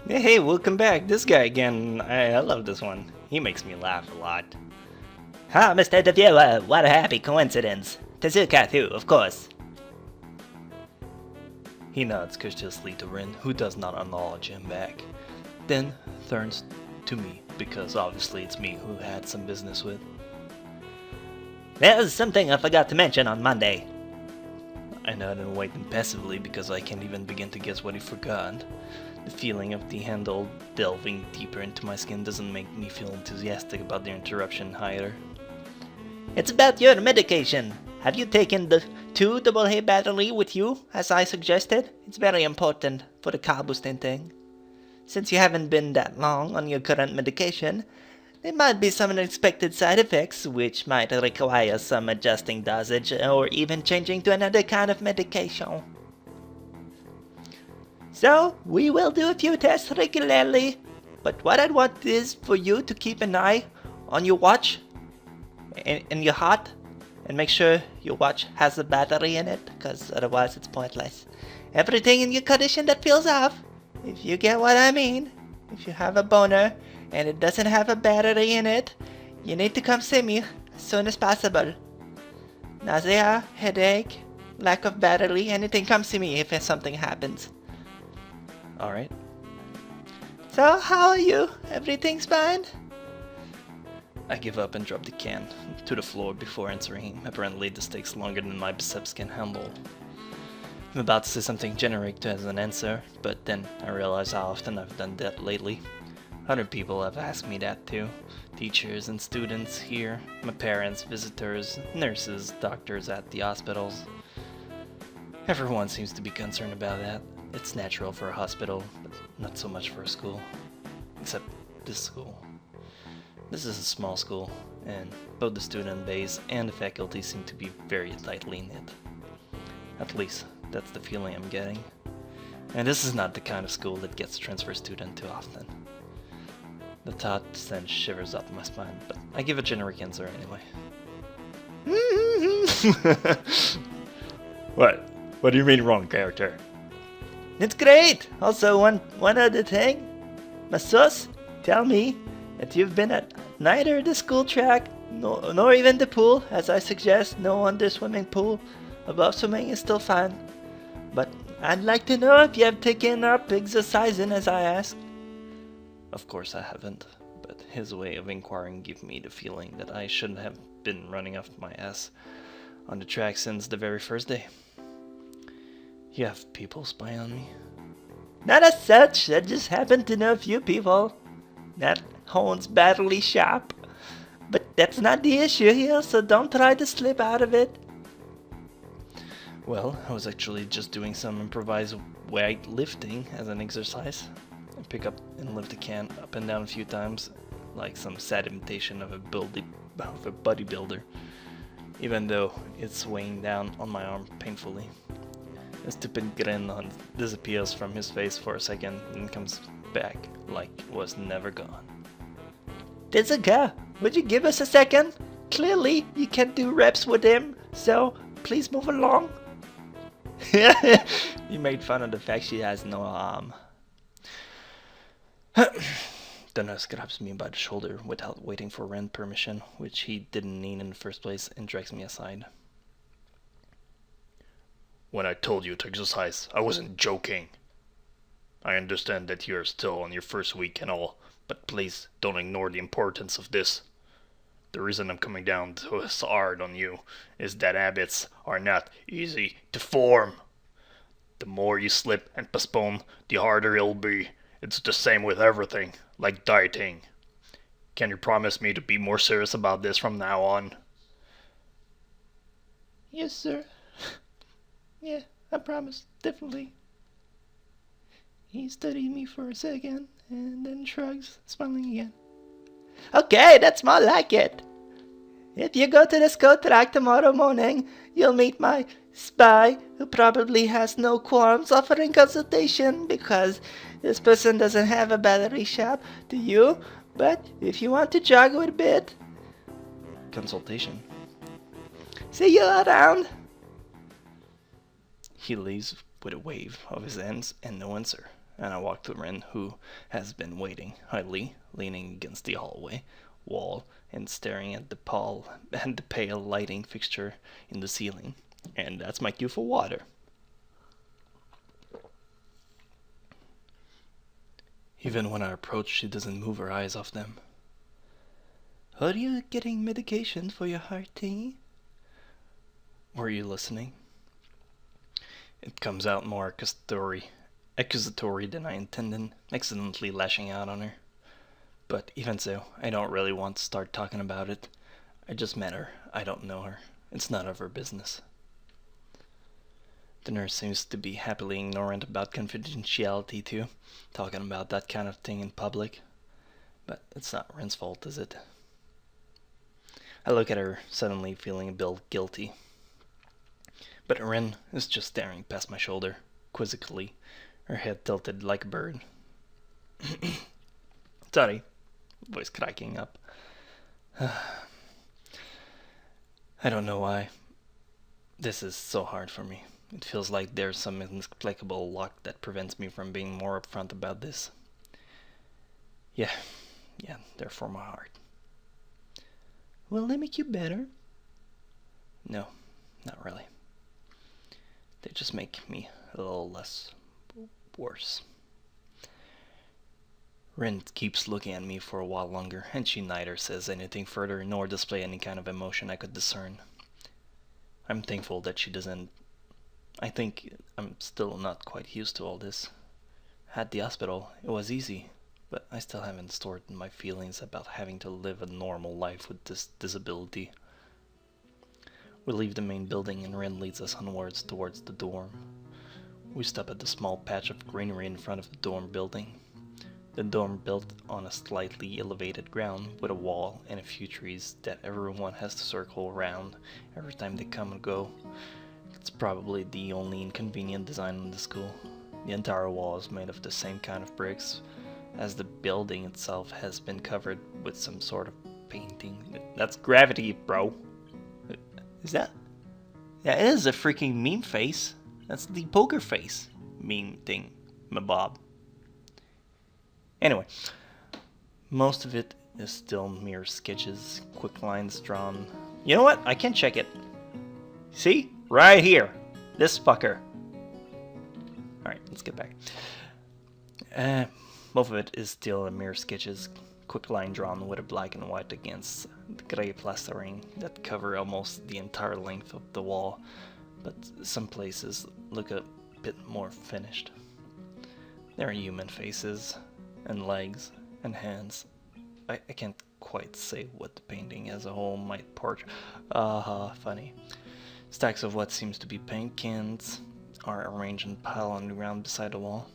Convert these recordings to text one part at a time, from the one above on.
Hey, welcome back. This guy again. I love this one. He makes me laugh a lot. Ah, Mr. Deviewer, what a happy coincidence. Tezuka too, of course. He nods courteously to Rin, who does not acknowledge him back. Then turns to me, because obviously it's me who had some business with. There's something I forgot to mention on Monday. I nod and wait impassively because I can't even begin to guess what he forgot. The feeling of the handle delving deeper into my skin doesn't make me feel enthusiastic about the interruption either. It's about your medication. Have you taken the 2 AA battery with you, as I suggested? It's very important for the car boosting thing. Since you haven't been that long on your current medication, there might be some unexpected side effects which might require some adjusting dosage or even changing to another kind of medication. So, we will do a few tests regularly, but what I want is for you to keep an eye on your watch and your heart, and make sure your watch has a battery in it, because otherwise it's pointless. Everything in your condition that feels off, if you get what I mean. If you have a boner and it doesn't have a battery in it, you need to come see me as soon as possible. Nausea, headache, lack of battery, anything, come see me if something happens. Alright. So, how are you? Everything's fine? I give up and drop the can to the floor before answering. Apparently this takes longer than my biceps can handle. I'm about to say something generic as an answer, but then I realize how often I've done that lately. Other people have asked me that too. Teachers and students here, my parents, visitors, nurses, doctors at the hospitals. Everyone seems to be concerned about that. It's natural for a hospital, but not so much for a school. Except this school. This is a small school, and both the student base and the faculty seem to be very tightly knit. At least, that's the feeling I'm getting. And this is not the kind of school that gets transfer student too often. The thought sends shivers up my spine, but I give a generic answer anyway. What? What do you mean wrong, character? It's great! Also, one other thing. Masus, tell me that you've been at neither the school track nor even the pool, as I suggest. No under swimming pool. Above swimming is still fine. But I'd like to know if you have taken up exercising as I asked. Of course I haven't, but his way of inquiring gave me the feeling that I shouldn't have been running off my ass on the track since the very first day. You have people spying on me? Not as such, I just happen to know a few people that owns battery shop. But that's not the issue here, so don't try to slip out of it. Well, I was actually just doing some improvised weightlifting as an exercise. I pick up and lift the can up and down a few times, like some sad imitation of a bodybuilder, even though it's weighing down on my arm painfully. A stupid grin disappears from his face for a second and comes back like it was never gone. Tezuka, would you give us a second? Clearly, you can't do reps with him, so please move along. You made fun of the fact she has no arm. The nurse grabs me by the shoulder without waiting for Ren permission, which he didn't need in the first place, and drags me aside. When I told you to exercise, I wasn't joking. I understand that you're still on your first week and all, but please don't ignore the importance of this. The reason I'm coming down so hard on you is that habits are not easy to form. The more you slip and postpone, the harder it'll be. It's the same with everything, like dieting. Can you promise me to be more serious about this from now on? Yes, sir. Yeah, I promise, definitely. He studied me for a second, and then shrugs, smiling again. Okay, that's more like it. If you go to the school track tomorrow morning, you'll meet my spy, who probably has no qualms offering consultation, because this person doesn't have a battery shop to you, but if you want to jog a bit... Consultation. See you around. He leaves with a wave of his hands and no answer. and I walk to Rin, who has been waiting, idly, leaning against the hallway wall and staring at the pale lighting fixture in the ceiling. And that's my cue for water. Even when I approach, she doesn't move her eyes off them. Are you getting medication for your heart, Tingy? Were you listening? It comes out more accusatory than I intended, accidentally lashing out on her. But even so, I don't really want to start talking about it. I just met her. I don't know her. It's none of her business. The nurse seems to be happily ignorant about confidentiality too, talking about that kind of thing in public. But it's not Rin's fault, is it? I look at her, suddenly feeling a bit guilty. But Rin is just staring past my shoulder, quizzically, her head tilted like a bird. Sorry, voice cracking up. I don't know why. This is so hard for me. It feels like there's some inexplicable lock that prevents me from being more upfront about this. Yeah, therefore my heart. Will they make you better? No, not really. They just make me a little less worse. Rin keeps looking at me for a while longer, and she neither says anything further nor display any kind of emotion I could discern. I'm thankful that she doesn't. I think I'm still not quite used to all this. At the hospital, it was easy, but I still haven't stored my feelings about having to live a normal life with this disability. We leave the main building and Rin leads us onwards towards the dorm. We stop at the small patch of greenery in front of the dorm building. The dorm built on a slightly elevated ground with a wall and a few trees that everyone has to circle around every time they come and go. It's probably the only inconvenient design in the school. The entire wall is made of the same kind of bricks, as the building itself has been covered with some sort of painting. That's gravity, bro. Is that? That is a freaking meme face. That's the poker face meme thing, my bob. Anyway, most of it is still mere sketches, quick lines drawn. You know what? I can check it. See? Right here. This fucker. Alright, let's get back. Most of it is still mere sketches, quick line drawn with a black and white against the grey plastering that cover almost the entire length of the wall, but some places look a bit more finished. There are human faces, and legs, and hands. I can't quite say what the painting as a whole might portray. Funny. Stacks of what seems to be paint cans are arranged and piled on the ground beside the wall.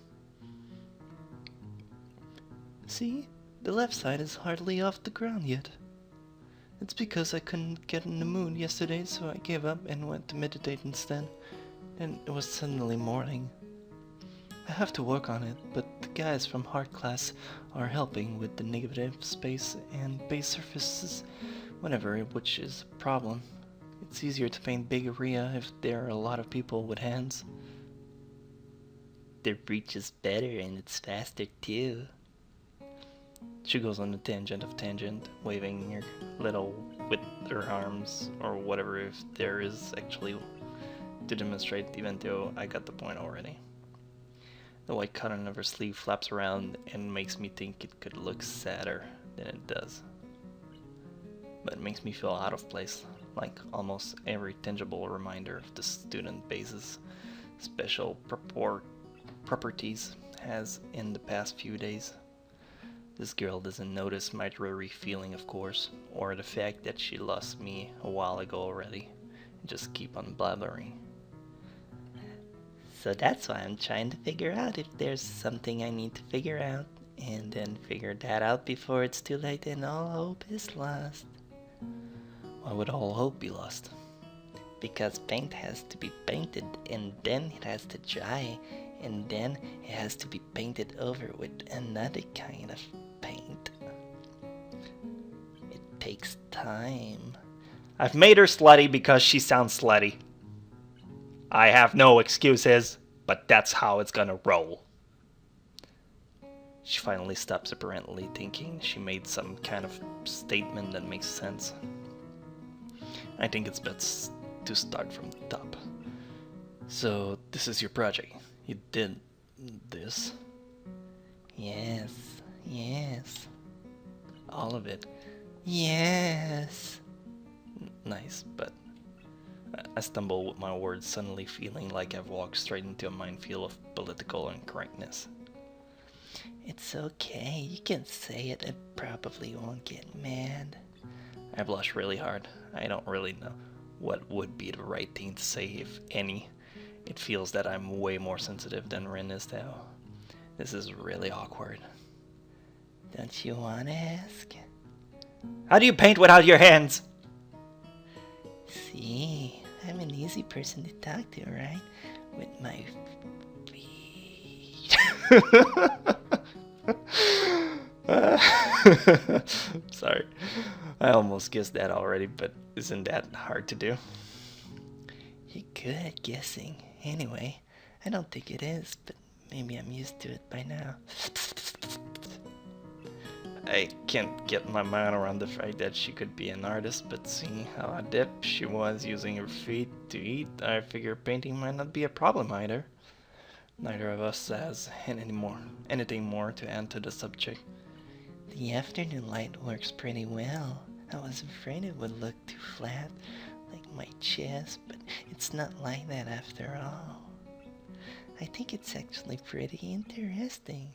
See? The left side is hardly off the ground yet. It's because I couldn't get in the mood yesterday, so I gave up and went to meditate instead. And it was suddenly morning. I have to work on it, but the guys from art class are helping with the negative space and base surfaces, whatever, which is a problem. It's easier to paint big area if there are a lot of people with hands. Their reach is better and it's faster too. She goes on a tangent, waving her little with her arms or whatever, if there is actually, to demonstrate, even though I got the point already. The white cotton of her sleeve flaps around and makes me think it could look sadder than it does. But it makes me feel out of place, like almost every tangible reminder of the student base's special properties has in the past few days. This girl doesn't notice my dreary feeling, of course, or the fact that she lost me a while ago already, and just keep on blabbering. So that's why I'm trying to figure out if there's something I need to figure out, and then figure that out before it's too late and all hope is lost. Why would all hope be lost? Because paint has to be painted, and then it has to dry, and then it has to be painted over with another kind of paint. It takes time. I've made her slutty because she sounds slutty. I have no excuses, but that's how it's gonna roll. She finally stops, apparently thinking she made some kind of statement that makes sense. I think it's best to start from the top. So, this is your project. You did this. Yes, yes, All of it. yes. Nice, but I stumble with my words, suddenly feeling like I've walked straight into a minefield of political incorrectness. It's okay, you can say it, I probably won't get mad. I blush really hard. I don't really know what would be the right thing to say, if any. It feels that I'm way more sensitive than Rin is, though. This is really awkward. Don't you wanna ask? How do you paint without your hands? See, I'm an easy person to talk to, right? With my feet. Sorry. I almost guessed that already, but isn't that hard to do? You're good at guessing. Anyway, I don't think it is, but maybe I'm used to it by now. I can't get my mind around the fact that she could be an artist, but seeing how adept she was using her feet to eat, I figure painting might not be a problem either. Neither of us has anything more to add to the subject. The afternoon light works pretty well. I was afraid it would look too flat, like my chest, but it's not like that after all. I think it's actually pretty interesting.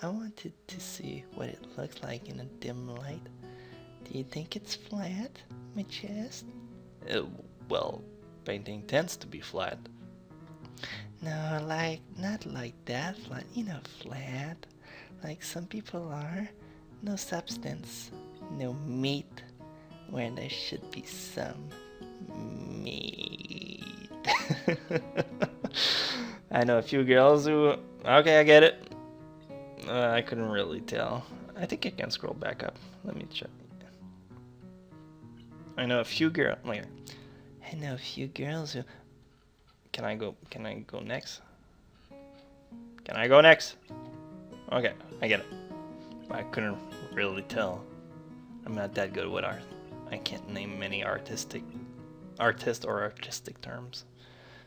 I wanted to see what it looks like in a dim light. Do you think it's flat, my chest? Well, painting tends to be flat. No, not like that flat, flat. Like some people are. No substance, no meat, where there should be some meat. I know a few girls who... Okay, I get it. I couldn't really tell. I think I can scroll back up. Let me check. I know a few girls... Wait. I know a few girls who... Can I go next? Can I go next? Okay, I get it. I couldn't really tell. I'm not that good with art. I can't name many artist or artistic terms,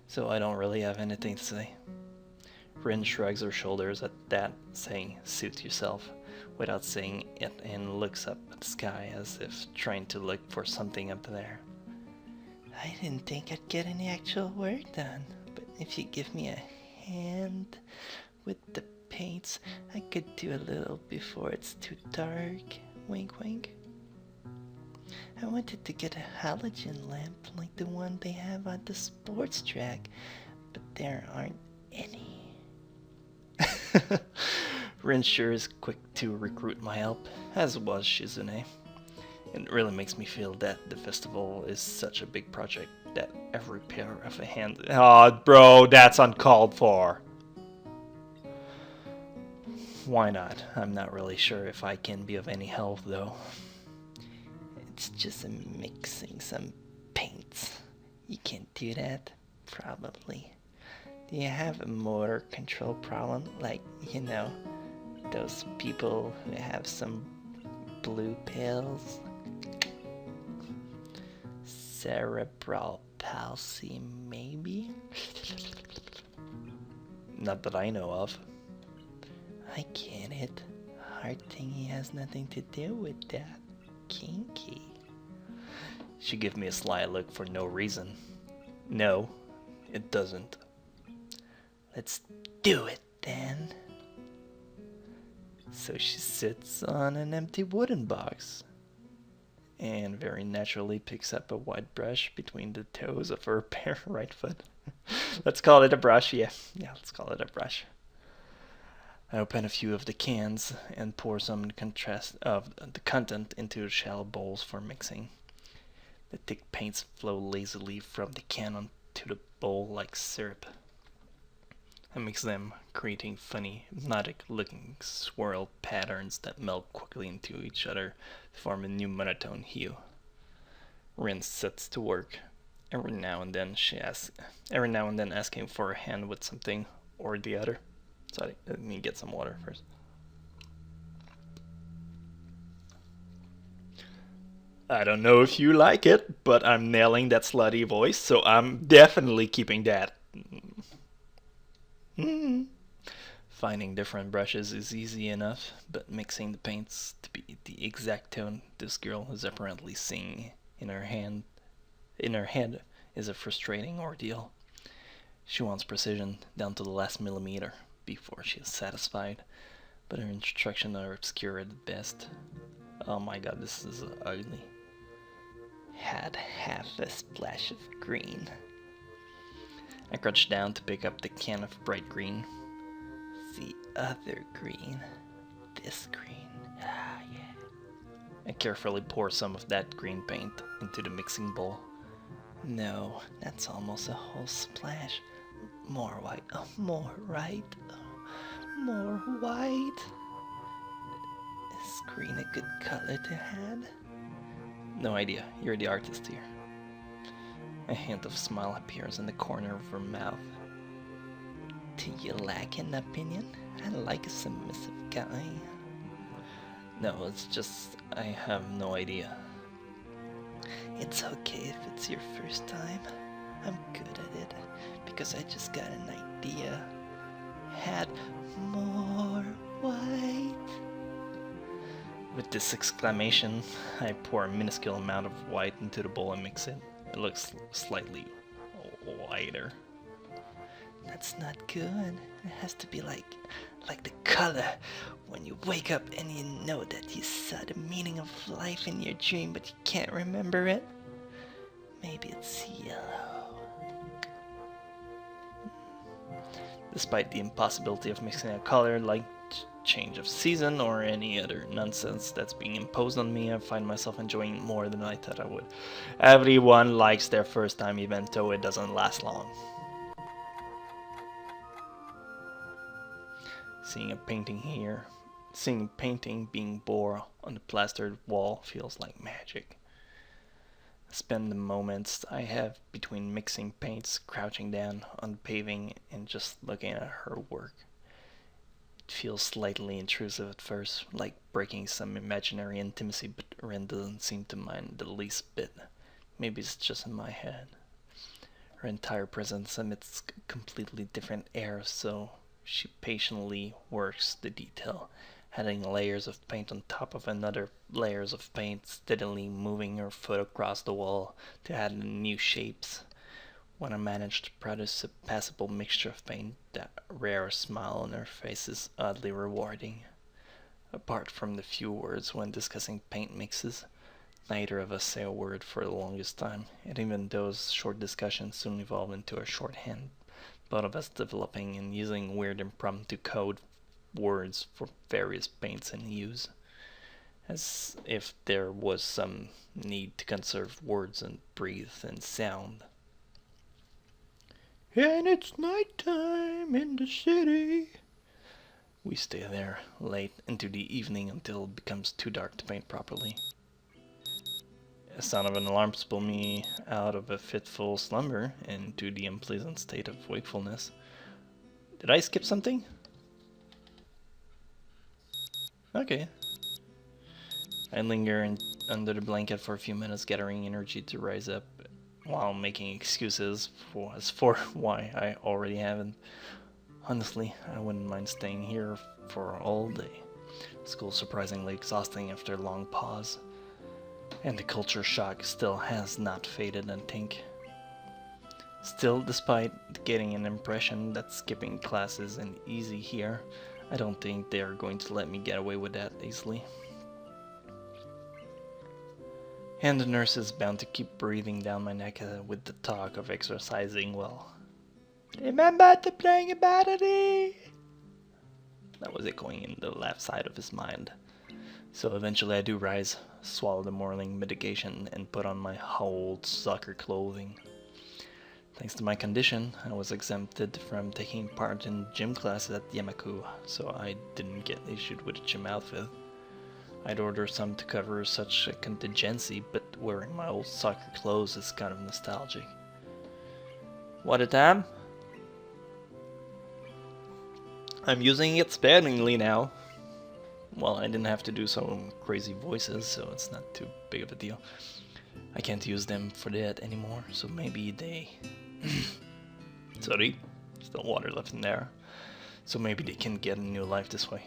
so I don't really have anything to say. Rin shrugs her shoulders at that, saying, "Suit yourself," without saying it, and looks up at the sky as if trying to look for something up there. I didn't think I'd get any actual work done, but if you give me a hand with the paints, I could do a little before it's too dark. Wink wink. I wanted to get a halogen lamp like the one they have on the sports track, but there aren't any. Rin sure is quick to recruit my help, as was Shizune. It really makes me feel that the festival is such a big project that every pair of a hand... Oh, bro, that's uncalled for. Why not? I'm not really sure if I can be of any help, though. It's just mixing some paints. You can't do that? Probably. Do you have a motor control problem? Like, those people who have some blue pills? Cerebral palsy, maybe? Not that I know of. I get it. Heart thingy has nothing to do with that. Kinky. She gave me a sly look for no reason. No, it doesn't. Let's do it then. So she sits on an empty wooden box and very naturally picks up a white brush between the toes of her bare right foot. Let's call it a brush, yeah, let's call it a brush. I open a few of the cans and pour some contrast of the content into shallow bowls for mixing. The thick paints flow lazily from the can onto the bowl like syrup. I mix them, creating funny, hypnotic-looking swirl patterns that melt quickly into each other to form a new monotone hue. Rin sets to work, every now and then asking for a hand with something or the other. Sorry, let me get some water first. I don't know if you like it, but I'm nailing that slutty voice, so I'm definitely keeping that. Finding different brushes is easy enough, but mixing the paints to be the exact tone this girl is apparently seeing in her head is a frustrating ordeal. She wants precision down to the last millimeter before she is satisfied, but her instructions are obscure at best. Oh my god, this is ugly. Had half a splash of green. I crouched down to pick up the can of bright green. The other green. This green. Ah, yeah. I carefully pour some of that green paint into the mixing bowl. No, that's almost a whole splash. More white. Oh, more right. Oh, more white. Is green a good color to have? No idea. You're the artist here. A hint of smile appears in the corner of her mouth. Do you lack an opinion? I like a submissive guy. No, it's just I have no idea. It's okay if it's your first time. I'm good at it because I just got an idea. Had more white. With this exclamation, I pour a minuscule amount of white into the bowl and mix it. It looks slightly whiter. That's not good. It has to be like the color when you wake up and you know that you saw the meaning of life in your dream but you can't remember it. Maybe it's yellow. Despite the impossibility of mixing a color like change of season or any other nonsense that's being imposed on me, I find myself enjoying it more than I thought I would. Everyone likes their first time, even though it doesn't last long. Seeing a painting being bore on the plastered wall feels like magic. I spend the moments I have between mixing paints crouching down on the paving and just looking at her work. It feels slightly intrusive at first, like breaking some imaginary intimacy, but Ren doesn't seem to mind the least bit. Maybe it's just in my head. Her entire presence emits a completely different air, so she patiently works the detail, adding layers of paint on top of another layers of paint, steadily moving her foot across the wall to add new shapes. When I manage to produce a passable mixture of paint, that rare smile on her face is oddly rewarding. Apart from the few words when discussing paint mixes, neither of us say a word for the longest time, and even those short discussions soon evolve into a shorthand, both of us developing and using weird impromptu code words for various paints in use, as if there was some need to conserve words and breathe and sound. And it's nighttime in the city. We stay there late into the evening until it becomes too dark to paint properly. The sound of an alarm pulled me out of a fitful slumber into the unpleasant state of wakefulness. Did I skip something? Okay. I linger under the blanket for a few minutes, gathering energy to rise up, while making excuses for why I already haven't. Honestly, I wouldn't mind staying here for all day. School's surprisingly exhausting after a long pause, and the culture shock still has not faded, I think. Still, despite getting an impression that skipping class isn't easy here, I don't think they are going to let me get away with that easily. And the nurse is bound to keep breathing down my neck with the talk of exercising well. Remember to bring your battery! That was echoing in the left side of his mind. So eventually I do rise, swallow the morning medication, and put on my old soccer clothing. Thanks to my condition, I was exempted from taking part in gym classes at Yamaku, so I didn't get issued with a gym outfit. I'd order some to cover such a contingency, but wearing my old soccer clothes is kind of nostalgic. What a time! I'm using it sparingly now. well, I didn't have to do some crazy voices, so it's not too big of a deal. I can't use them for that anymore, so maybe they... Sorry, still water left in there. So maybe they can get a new life this way,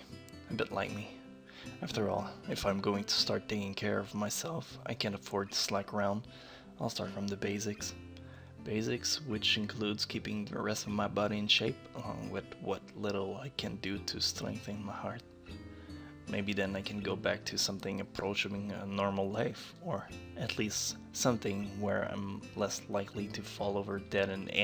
a bit like me. After all, if I'm going to start taking care of myself, I can't afford to slack around. I'll start from the basics. Basics, which includes keeping the rest of my body in shape, along with what little I can do to strengthen my heart. Maybe then I can go back to something approaching a normal life, or at least something where I'm less likely to fall over dead in